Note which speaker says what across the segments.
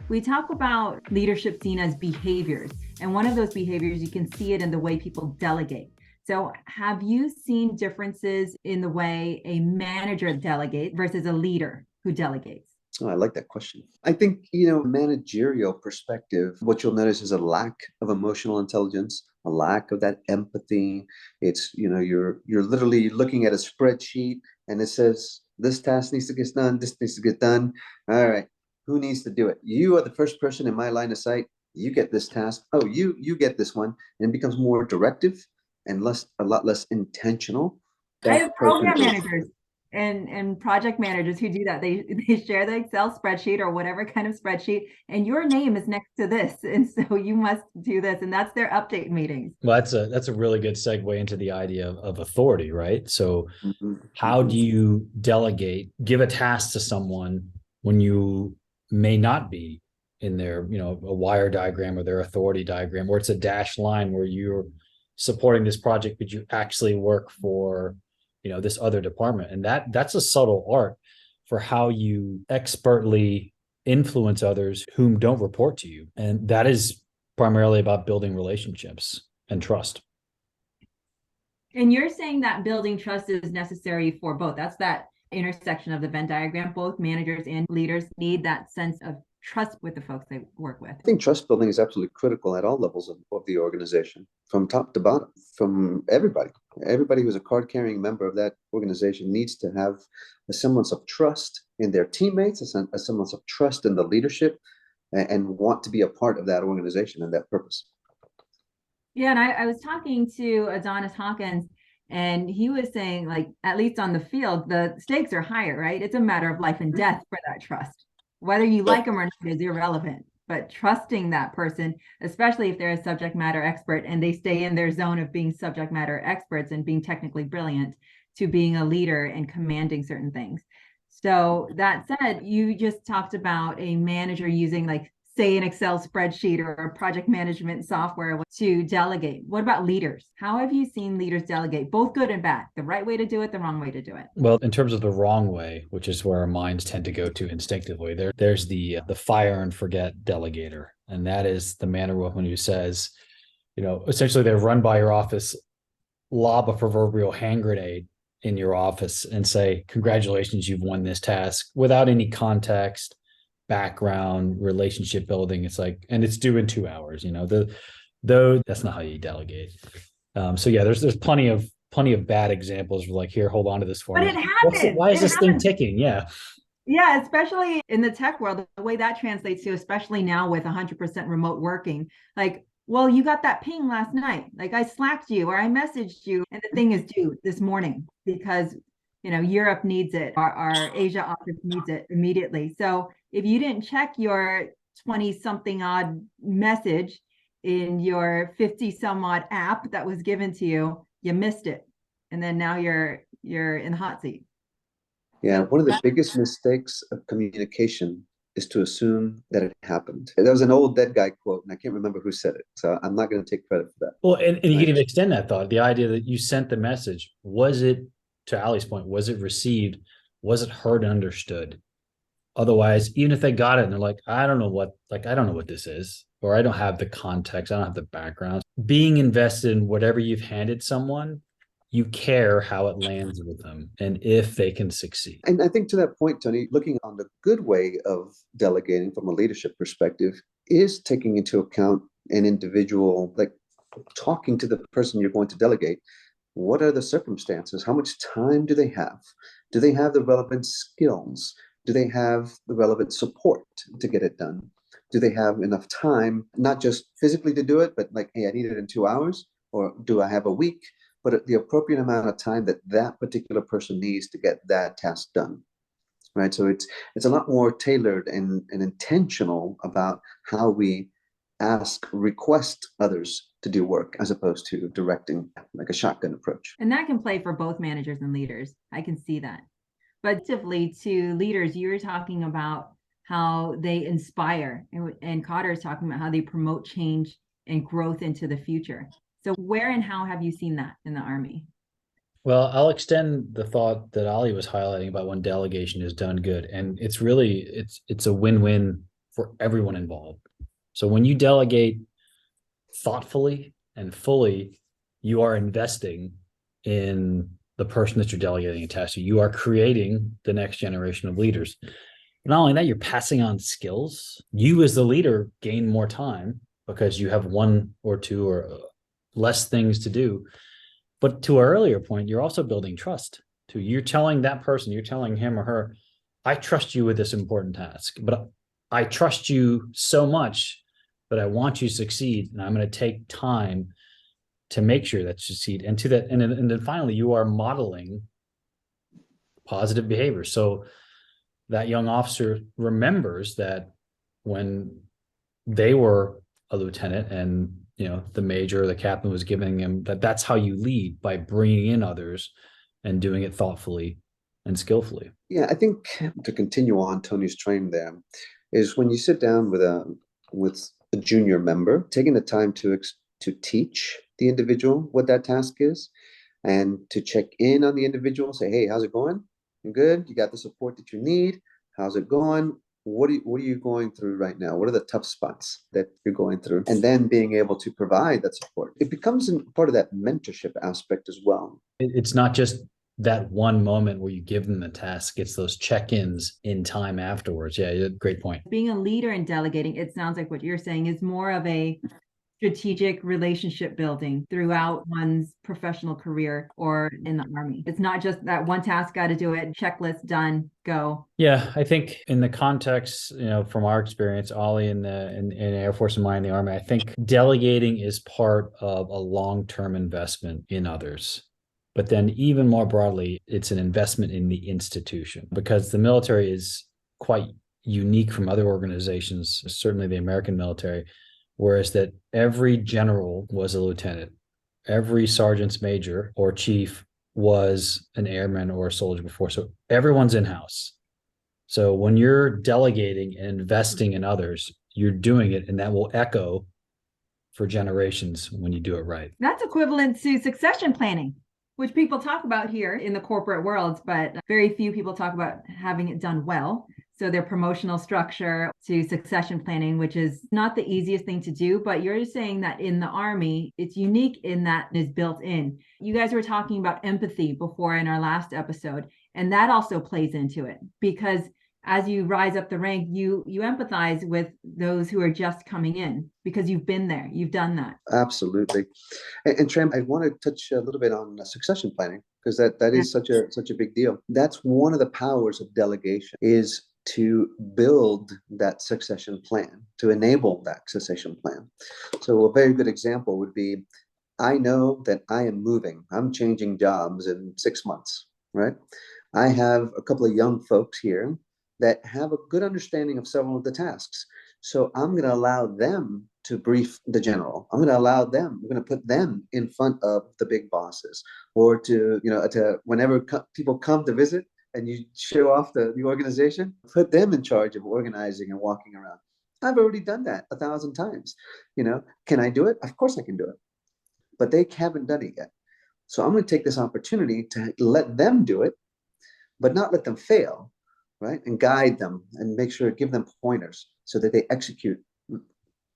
Speaker 1: We talk about leadership seen as behaviors, and one of those behaviors, you can see it in the way people delegate. So, have you seen differences in the way a manager delegates versus a leader who delegates?
Speaker 2: Oh, I like that question. I think, managerial perspective, what you'll notice is a lack of emotional intelligence, a lack of that empathy. It's, you're literally looking at a spreadsheet and it says this task needs to get done, this needs to get done. All right, who needs to do it? You are the first person in my line of sight. You get this task. Oh, you get this one. And it becomes more directive and a lot less intentional.
Speaker 1: I
Speaker 2: That
Speaker 1: have
Speaker 2: person
Speaker 1: program
Speaker 2: is.
Speaker 1: managers and project managers who do that. They share the Excel spreadsheet or whatever kind of spreadsheet, and your name is next to this, and so you must do this, and that's their update meetings.
Speaker 3: Well, that's a really good segue into the idea of authority, right? So
Speaker 2: Mhm,
Speaker 3: how
Speaker 2: mhm.
Speaker 3: do you delegate, give a task to someone when you may not be in their, a wire diagram or their authority diagram, or it's a dashed line where you're supporting this project, but you actually work for, this other department. And that's a subtle art for how you expertly influence others whom don't report to you. And that is primarily about building relationships and trust.
Speaker 1: And you're saying that building trust is necessary for both. That's that intersection of the Venn diagram. Both managers and leaders need that sense of trust with the folks they work with.
Speaker 2: I think trust building is absolutely critical at all levels of the organization, from top to bottom, from everybody. Everybody who's a card carrying member of that organization needs to have a semblance of trust in their teammates, a semblance of trust in the leadership, and want to be a part of that organization and that purpose.
Speaker 1: Yeah, and I was talking to Adonis Hawkins, and he was saying, like, at least on the field, the stakes are higher, right? It's a matter of life and death for that trust. Whether you like them or not is irrelevant, but trusting that person, especially if they're a subject matter expert and they stay in their zone of being subject matter experts and being technically brilliant, to being a leader and commanding certain things. So that said, you just talked about a manager using, like, say, an Excel spreadsheet or a project management software to delegate. What about leaders? How have you seen leaders delegate, both good and bad? The right way to do it, the wrong way to do it?
Speaker 3: Well, in terms of the wrong way, which is where our minds tend to go to instinctively, there's the fire and forget delegator, and that is the man or woman who says, essentially they run by your office, lob a proverbial hand grenade in your office, and say, "Congratulations, you've won this task," without any context, background, relationship building. It's like, and it's due in 2 hours. Though that's not how you delegate. So yeah, there's plenty of bad examples. Like, here, hold on to this for
Speaker 1: But
Speaker 3: me.
Speaker 1: it happens.
Speaker 3: Why is
Speaker 1: It
Speaker 3: this thing
Speaker 1: happens.
Speaker 3: ticking? Yeah.
Speaker 1: Yeah, especially in the tech world, the way that translates to, especially now with 100% remote working, like, well, you got that ping last night. Like, I slacked you or I messaged you, and the thing is due this morning because, Europe needs it. Our Asia office needs it immediately. So if you didn't check your 20 something odd message in your 50 some odd app that was given to you, you missed it. And then now you're in the hot seat.
Speaker 2: Yeah,
Speaker 1: So
Speaker 2: one of the biggest mistakes of communication is to assume that it happened. That was an old dead guy quote, and I can't remember who said it, so I'm not going to take credit for that.
Speaker 3: Well, and you can
Speaker 2: Right?
Speaker 3: even extend that thought. The idea that you sent the message, was it, to Ali's point, was it received? Was it heard and understood? Otherwise, even if they got it and they're like, I don't know what this is, or I don't have the context, I don't have the background. Being invested in whatever you've handed someone, you care how it lands with them and if they can succeed.
Speaker 2: And I think to that point, Tony, looking on the good way of delegating from a leadership perspective is taking into account an individual, like talking to the person you're going to delegate. What are the circumstances? How much time do they have? Do they have the relevant skills? Do they have the relevant support to get it done? Do they have enough time, not just physically to do it, but like, hey, I need it in 2 hours? Or do I have a week? But the appropriate amount of time that that particular person needs to get that task done. Right. So it's a lot more tailored and intentional about how we request others to do work as opposed to directing like a shotgun approach.
Speaker 1: And that can play for both managers and leaders. I can see that. But specifically to leaders, you were talking about how they inspire, and Cotter is talking about how they promote change and growth into the future. So where and how have you seen that in the Army?
Speaker 3: Well, I'll extend the thought that Ali was highlighting about when delegation is done good. And it's really it's a win-win for everyone involved. So when you delegate thoughtfully and fully, you are investing in the person that you're delegating a task to. You are creating the next generation of leaders. Not only that, you're passing on skills. You as the leader gain more time because you have one or two or less things to do. But to our earlier point, you're also building trust. You're telling that person, you're telling him or her, I trust you with this important task, but I trust you so much that I want you to succeed, and I'm going to take time to make sure that you succeed. And to that, and then finally, you are modeling positive behavior. So that young officer remembers that when they were a lieutenant and the major or the captain was giving him that's how you lead, by bringing in others and doing it thoughtfully and skillfully.
Speaker 2: Yeah, I think to continue on Tony's train there is when you sit down with a junior member, taking the time to teach the individual what that task is, and to check in on the individual, say, hey, how's it going? You good? You got the support that you need? How's it going? What are you going through right now? What are the tough spots that you're going through? And then being able to provide that support. It becomes part of that mentorship aspect as well.
Speaker 3: It's not just that one moment where you give them the task, it's those check-ins in time afterwards. Yeah, great point.
Speaker 1: Being a leader and delegating, it sounds like what you're saying is more of a strategic relationship building throughout one's professional career or in the Army. It's not just that one task, got to do it, checklist done, go.
Speaker 3: Yeah, I think in the context, from our experience, Ollie in Air Force and mine in the Army, I think delegating is part of a long-term investment in others. But then even more broadly, it's an investment in the institution, because the military is quite unique from other organizations, certainly the American military, whereas that every general was a lieutenant, every sergeant's major or chief was an airman or a soldier before. So everyone's in-house. So when you're delegating and investing in others, you're doing it, and that will echo for generations when you do it right.
Speaker 1: That's equivalent to succession planning, which people talk about here in the corporate world, but very few people talk about having it done well. So their promotional structure to succession planning, which is not the easiest thing to do, but you're saying that in the Army, it's unique in that it is built in. You guys were talking about empathy before in our last episode, and that also plays into it, because as you rise up the rank, you empathize with those who are just coming in because you've been there, you've done that.
Speaker 2: Absolutely. And Tram, I want to touch a little bit on succession planning, because that is such a big deal. That's one of the powers of delegation, is to build that succession plan, to enable that succession plan. So a very good example would be, I know that I am moving, I'm changing jobs in 6 months, right? I have a couple of young folks here that have a good understanding of several of the tasks. So I'm going to allow them to brief the general. I'm going to put them in front of the big bosses, or to whenever people come to visit and you show off the organization, put them in charge of organizing and walking around. I've already done that 1,000 times. Can I do it? Of course I can do it. But they haven't done it yet. So I'm going to take this opportunity to let them do it, but not let them fail, right? And guide them and give them pointers so that they execute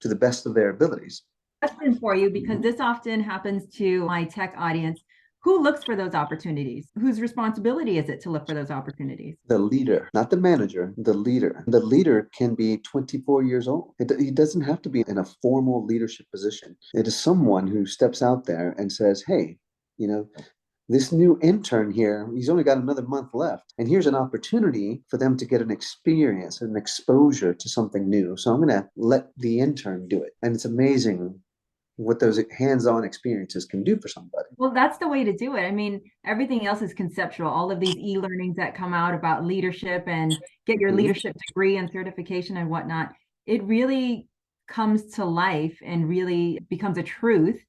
Speaker 2: to the best of their abilities.
Speaker 1: Question for you, because this often happens to my tech audience. Who looks for those opportunities? Whose responsibility is it to look for those opportunities?
Speaker 2: The leader, not the manager, the leader. The leader can be 24 years old. He doesn't have to be in a formal leadership position. It is someone who steps out there and says, hey, this new intern here, he's only got another month left. And here's an opportunity for them to get an experience, an exposure to something new. So I'm going to let the intern do it. And it's amazing what those hands-on experiences can do for somebody.
Speaker 1: Well, that's the way to do it. I mean, everything else is conceptual. All of these e-learnings that come out about leadership and get your leadership degree and certification and whatnot, it really comes to life and really becomes a truth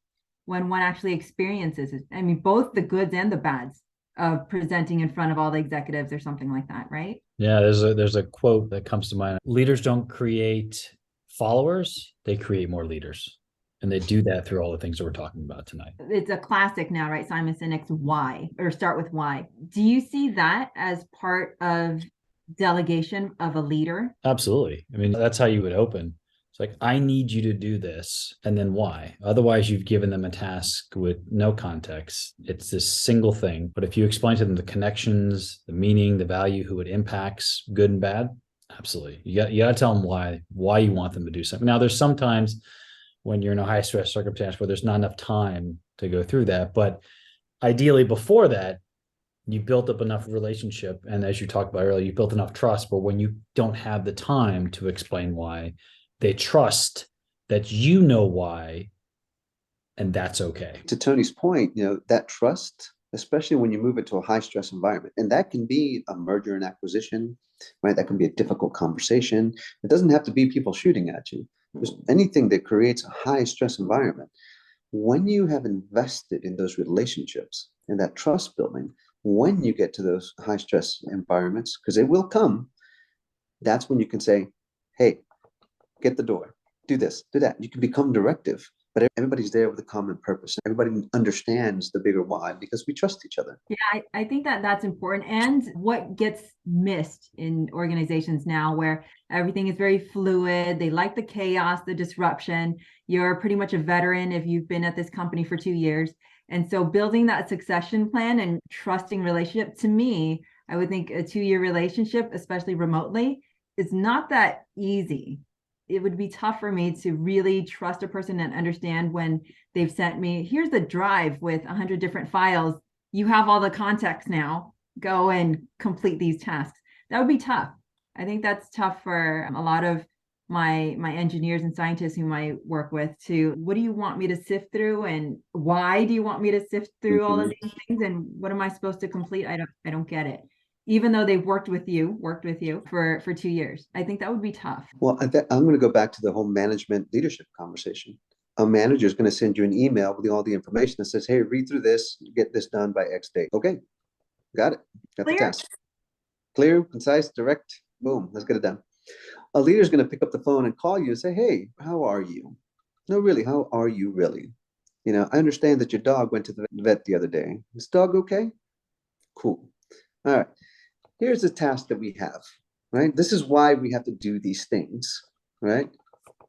Speaker 1: when one actually experiences it. I mean, both the goods and the bads of presenting in front of all the executives or something like that, right?
Speaker 3: Yeah, there's a quote that comes to mind. Leaders don't create followers, they create more leaders. And they do that through all the things that we're talking about tonight.
Speaker 1: It's a classic now, right? Simon Sinek's why, or start with why. Do you see that as part of delegation of a leader?
Speaker 3: Absolutely. I mean, that's how you would open. It's like, I need you to do this. And then why? Otherwise, you've given them a task with no context. It's this single thing. But if you explain to them the connections, the meaning, the value, who it impacts, good and bad, absolutely. You got to tell them why you want them to do something. Now, there's sometimes when you're in a high stress circumstance where there's not enough time to go through that. But ideally, before that, you built up enough relationship. And as you talked about earlier, you built enough trust. But when you don't have the time to explain why, they trust that you know why, and that's okay.
Speaker 2: To Tony's point, that trust, especially when you move into a high stress environment, and that can be a merger and acquisition, right? That can be a difficult conversation. It doesn't have to be people shooting at you. There's anything that creates a high stress environment. When you have invested in those relationships and that trust building, when you get to those high stress environments, because it will come, that's when you can say, hey, get the door, do this, do that. You can become directive, but everybody's there with a common purpose. Everybody understands the bigger why because we trust each other.
Speaker 1: Yeah, I think that that's important. And what gets missed in organizations now where everything is very fluid, they like the chaos, the disruption. You're pretty much a veteran if you've been at this company for 2 years. And so building that succession plan and trusting relationship, to me, I would think a 2-year relationship, especially remotely, is not that easy. It would be tough for me to really trust a person and understand when they've sent me, here's the drive with 100 different files. You have all the context now. Go and complete these tasks. That would be tough. I think that's tough for a lot of my engineers and scientists whom I work with to, what do you want me to sift through and why do you want me to sift through all of these things and what am I supposed to complete? I don't get it. Even though they've worked with you for 2 years. I think that would be tough.
Speaker 2: Well, I'm going to go back to the whole management leadership conversation. A manager is going to send you an email with all the information that says, hey, read through this, get this done by X date. Okay, got it. Got the task. Clear, concise, direct, boom, let's get it done. A leader is going to pick up the phone and call you and say, hey, how are you? No, really, how are you really? I understand that your dog went to the vet the other day. Is the dog okay? Cool. All right. Here's the task that we have, right? This is why we have to do these things, right?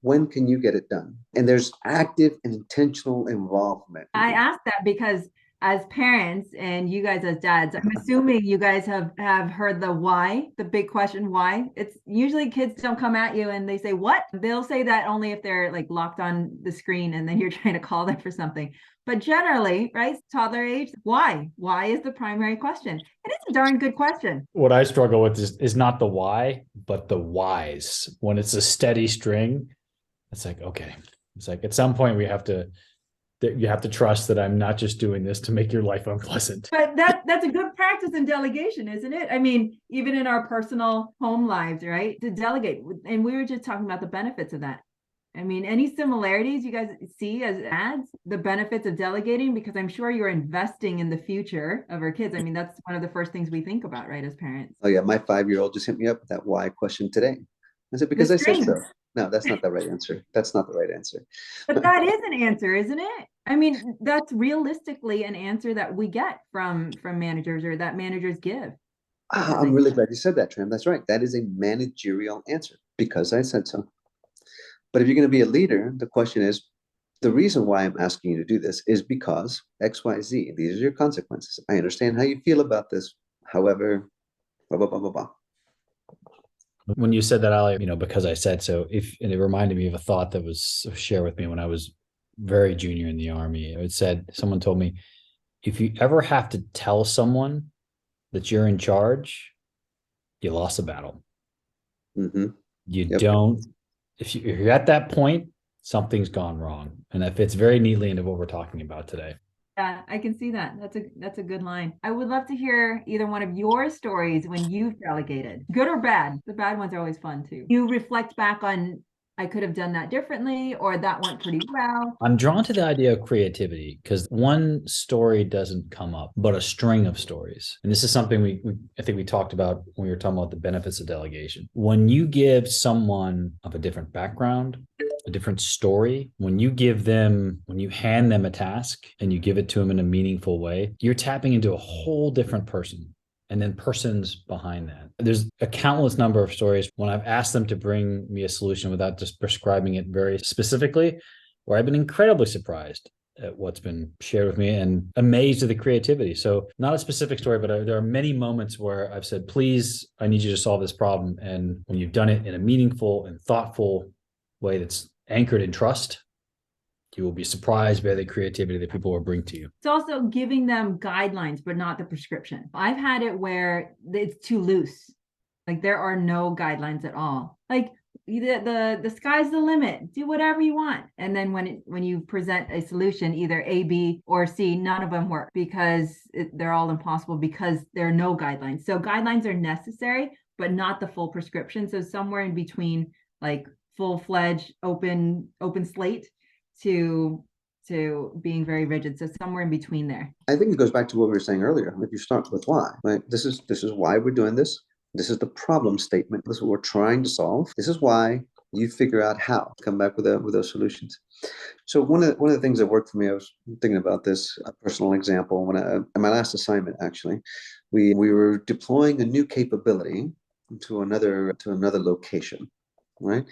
Speaker 2: When can you get it done? And there's active and intentional involvement.
Speaker 1: I asked that because as parents and you guys as dads, I'm assuming you guys have heard the why, the big question, why. It's usually kids don't come at you and they say, what? They'll say that only if they're like locked on the screen and then you're trying to call them for something. But generally, right, toddler age, why? Why is the primary question? And it's a darn good question.
Speaker 3: What I struggle with is not the why, but the whys. When it's a steady string, it's like, okay. It's like at some point you have to trust that I'm not just doing this to make your life unpleasant.
Speaker 1: But that's a good practice in delegation, isn't it? I mean, even in our personal home lives, right? To delegate. And we were just talking about the benefits of that. I mean, any similarities you guys see as ads, the benefits of delegating, because I'm sure you're investing in the future of our kids. I mean, that's one of the first things we think about, right, as parents.
Speaker 2: Oh yeah, my 5-year-old just hit me up with that why question today. I said, because I said so. No, that's not the right answer. That's not the right answer.
Speaker 1: But that is an answer, isn't it? I mean, that's realistically an answer that we get from managers or that managers give.
Speaker 2: I'm really glad you said that, Tram. That's right. That is a managerial answer because I said so. But if you're going to be a leader, the question is, the reason why I'm asking you to do this is because X, Y, Z. These are your consequences. I understand how you feel about this. However, blah, blah, blah, blah, blah.
Speaker 3: When you said that, Ali, because I said so, and it reminded me of a thought that was shared with me when I was very junior in the Army. It said, someone told me, if you ever have to tell someone that you're in charge, you lost a battle.
Speaker 2: Mm-hmm.
Speaker 3: You don't, if you're at that point, something's gone wrong. And that fits very neatly into what we're talking about today.
Speaker 1: Yeah, I can see that. That's a good line. I would love to hear either one of your stories when you've delegated, good or bad. The bad ones are always fun too. You reflect back on, I could have done that differently, or that went pretty well.
Speaker 3: I'm drawn to the idea of creativity because one story doesn't come up, but a string of stories. And this is something I think we talked about when we were talking about the benefits of delegation. When you give someone of a different background, a different story, when you hand them a task and you give it to them in a meaningful way, you're tapping into a whole different person. and then persons behind that. There's a countless number of stories when I've asked them to bring me a solution without just prescribing it very specifically, where I've been incredibly surprised at what's been shared with me and amazed at the creativity. So not a specific story, but there are many moments where I've said, please, I need you to solve this problem. And when you've done it in a meaningful and thoughtful way that's anchored in trust, you will be surprised by the creativity that people will bring to you.
Speaker 1: It's also giving them guidelines, but not the prescription. I've had it where it's too loose. Like there are no guidelines at all. Like the sky's the limit. Do whatever you want. And then when you present a solution, either A, B, or C, none of them work because they're all impossible because there are no guidelines. So guidelines are necessary, but not the full prescription. So somewhere in between, like full-fledged open slate to being very rigid. So somewhere in between there.
Speaker 2: I think it goes back to what we were saying earlier. Like you start with why, right? This is why we're doing this. This is the problem statement. This is what we're trying to solve. This is why. You figure out how to come back with those solutions. So one of the things that worked for me, I was thinking about this, a personal example. When in my last assignment, actually, we were deploying a new capability to another location, right?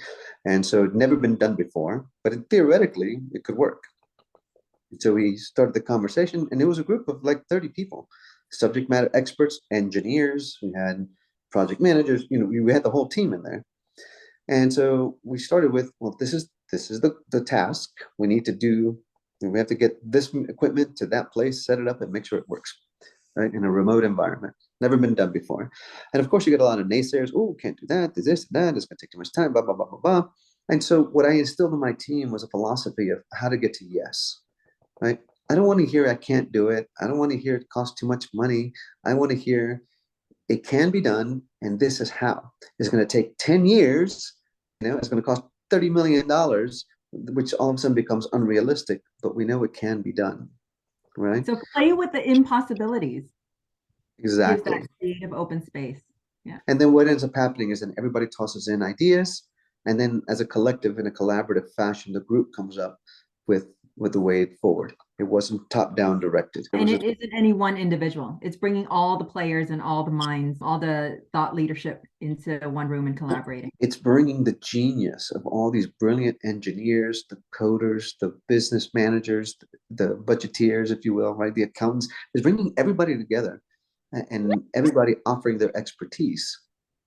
Speaker 2: And so it'd never been done before, but theoretically it could work. So we started the conversation, and it was a group of like 30 people, subject matter experts, engineers. We had project managers. We had the whole team in there. And so we started with, well, this is the task we need to do. We have to get this equipment to that place, set it up, and make sure it works, right? In a remote environment, never been done before. And of course, you get a lot of naysayers. Oh, can't do that. There's this, that. It's going to take too much time. Blah blah blah blah blah. And so what I instilled in my team was a philosophy of how to get to yes, right? I don't want to hear I can't do it. I don't want to hear it costs too much money. I want to hear it can be done, and this is how. It's going to take 10 years. It's going to cost $30 million, which all of a sudden becomes unrealistic, but we know it can be done, right?
Speaker 1: So play with the impossibilities.
Speaker 2: Exactly.
Speaker 1: Gives that creative open space. Yeah.
Speaker 2: And then what ends up happening is then everybody tosses in ideas, and then as a collective, in a collaborative fashion, the group comes up with the way forward. It wasn't top-down directed.
Speaker 1: And it isn't any one individual. It's bringing all the players and all the minds, all the thought leadership into one room and collaborating.
Speaker 2: It's bringing the genius of all these brilliant engineers, the coders, the business managers, the budgeteers, if you will, right? The accountants. It's bringing everybody together and everybody offering their expertise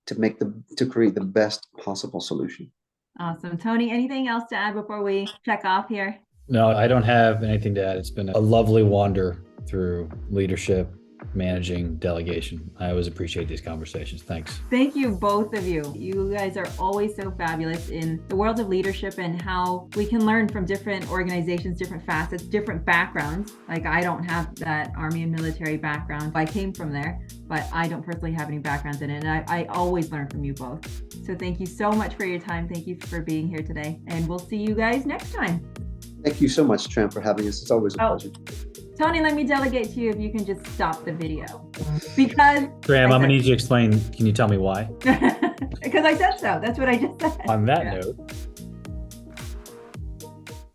Speaker 2: to create the best possible solution.
Speaker 1: Awesome. Tony, anything else to add before we check off here?
Speaker 3: No, I don't have anything to add. It's been a lovely wander through leadership, managing, delegation. I always appreciate these conversations. Thanks.
Speaker 1: Thank you, both of you. You guys are always so fabulous in the world of leadership and how we can learn from different organizations, different facets, different backgrounds. Like I don't have that Army and military background. I came from there, but I don't personally have any backgrounds in it. And I always learn from you both. So thank you so much for your time. Thank you for being here today. And we'll see you guys next time.
Speaker 2: Thank you so much, Tram, for having us. It's always a pleasure.
Speaker 1: Tony, let me delegate to you if you can just stop the video. Because
Speaker 3: Graham, I'm gonna need you to explain. Can you tell me why?
Speaker 1: because I said so. That's what I just said.
Speaker 3: On that note.